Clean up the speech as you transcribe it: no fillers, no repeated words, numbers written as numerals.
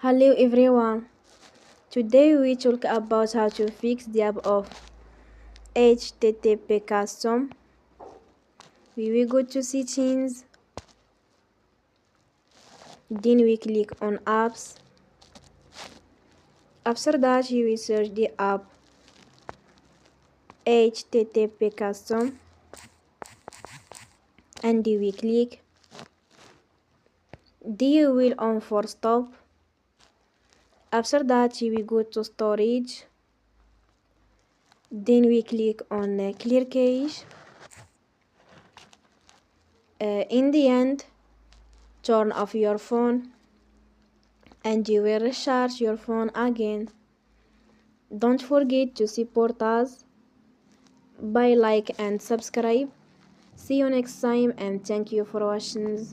Hello everyone. Today we talk about how to fix the app of HTTP custom. We will go to settings, then we click on apps. After that you will search the app HTTP custom and you will click. Then you will on for stop. After that you will go to storage. Then we click on clear cache. In the end, turn off your phone and you will recharge your phone again. Don't forget to support us by like and subscribe. See you next time and thank you for watching.